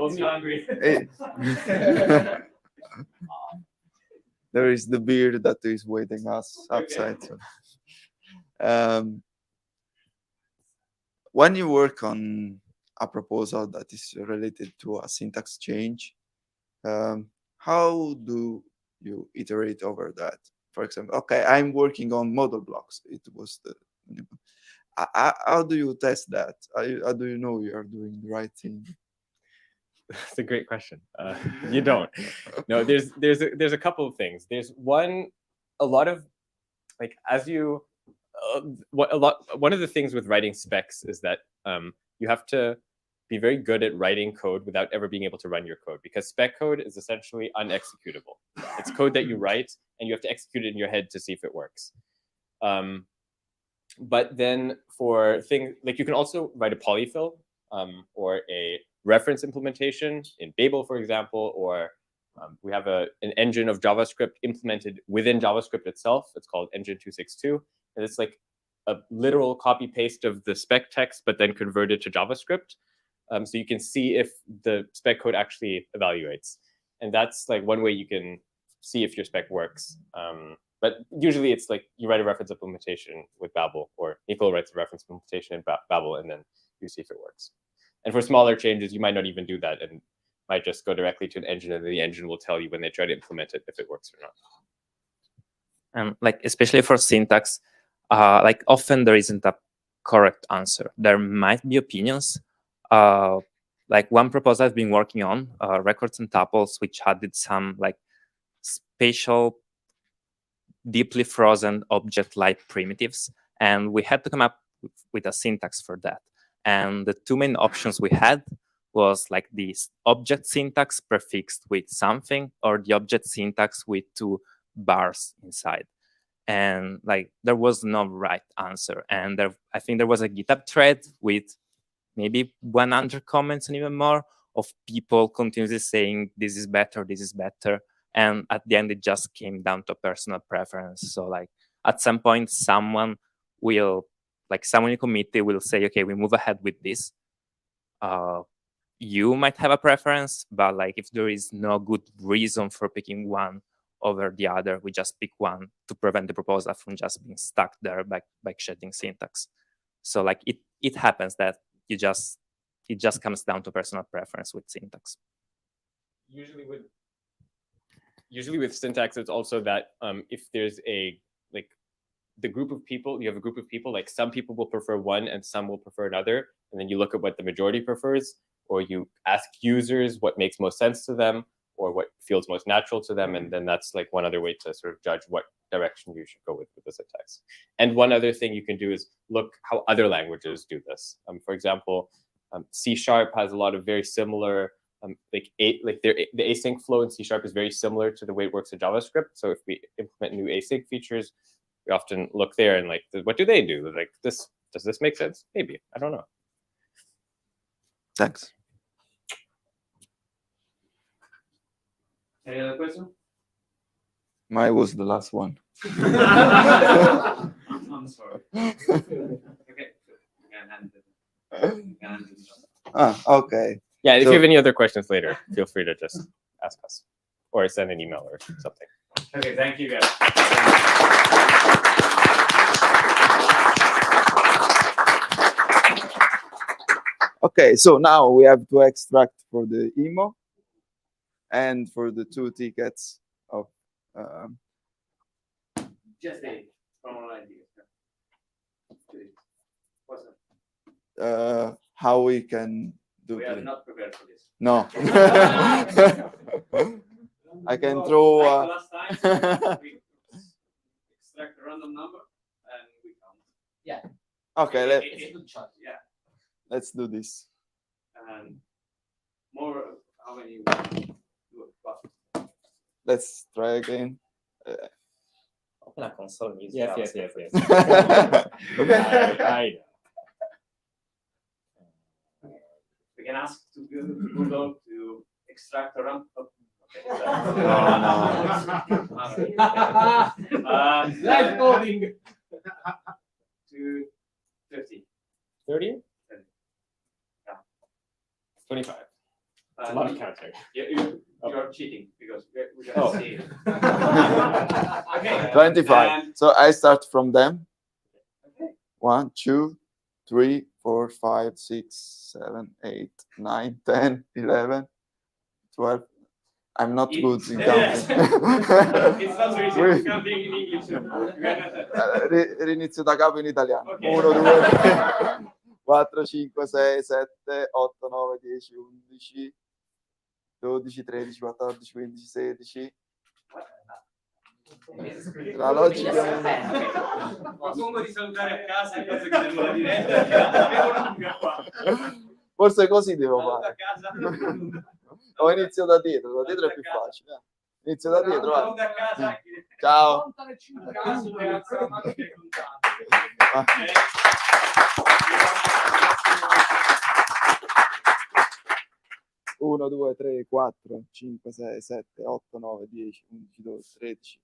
There is the beer that is waiting us outside. So. When you work on a proposal that is related to a syntax change, how do you iterate over that? For example, okay, I'm working on model blocks. It was the. How do you test that? How do you know you are doing the right thing? That's a great question. You don't. No, there's a couple of things. There's one of the things with writing specs is that you have to be very good at writing code without ever being able to run your code, because spec code is essentially unexecutable. It's code that you write and you have to execute it in your head to see if it works. But then for things like, you can also write a polyfill or a reference implementation in Babel, for example, or we have an engine of JavaScript implemented within JavaScript itself. It's called Engine 262. And it's like a literal copy paste of the spec text, but then converted to JavaScript. So you can see if the spec code actually evaluates. And that's like one way you can see if your spec works. But usually it's like you write a reference implementation with Babel, or Nicolò writes a reference implementation in Babel, and then you see if it works. And for smaller changes, you might not even do that and might just go directly to an engine, and the engine will tell you when they try to implement it if it works or not. Like, especially for syntax, like often there isn't a correct answer. There might be opinions. like one proposal I've been working on, records and tuples, which added some like spatial, deeply frozen object-like primitives, and we had to come up with a syntax for that. And the two main options we had was like this object syntax prefixed with something, or the object syntax with two bars inside. And like there was no right answer. And I think there was a GitHub thread with maybe 100 comments and even more of people continuously saying this is better, this is better. And at the end, it just came down to personal preference. So like at some point, someone in the committee will say, okay, we move ahead with this. You might have a preference, but like if there is no good reason for picking one over the other, we just pick one to prevent the proposal from just being stuck there by shedding syntax. So like it happens that it just comes down to personal preference with syntax. Usually with syntax, it's also that if there's the group of people, you have a group of people, like some people will prefer one and some will prefer another. And then you look at what the majority prefers, or you ask users what makes most sense to them or what feels most natural to them. And then that's like one other way to sort of judge what direction you should go with the syntax. And one other thing you can do is look how other languages do this. For example, C# has a lot of very similar, the async flow in C# is very similar to the way it works in JavaScript. So if we implement new async features, we often look there and like, what do they do? Like this, does this make sense? Maybe, I don't know. Thanks. Any other question? Mine was the last one. I'm sorry. Okay. Okay. Yeah, if So- you have any other questions later, feel free to just ask us or send an email or something. Okay, thank you guys. Okay, so now we have to extract for the emo and for the 2 tickets of Just a from online. What's how we can do We are it. not prepared for this. No. I can throw Like the last time, we extract a random number and we count. Yeah. Okay, It's a good shot. Yeah. let's do this. And more, how many you do it? Let's try again. Open a console and use Yes. Okay. I We can ask to Google to extract a random. Live coding. To 50. 30? 30. 25. It's a lot of counting. You're cheating because we can Oh. see. Okay. 25. And- So I start from them. Okay. 1, 2, 3, 4, 5, 6, 7, 8, 9, 10, 11, 12. I'm not good in Yes. counting. It's not so easy to counting in English. Rinizio da capo in italiano. Ok. 1, 2, 3, 4, 5, 6, 7, 8, 9, 10, 11, 12, 13, 14, 15, 16. La logica. Propongo di salutare a casa e penso che abbiamo la diretta. Abbiamo lunga qua. Forse così devo Saluto a fare. casa. O inizio da dietro è più facile. Inizio da dietro, vai. Saluto a casa. Ciao. A caso deve alzare la macchina e contare. Ah. 1, 2, 3, 4, 5, 6, 7, 8, 9, 10, 11, 12, 13,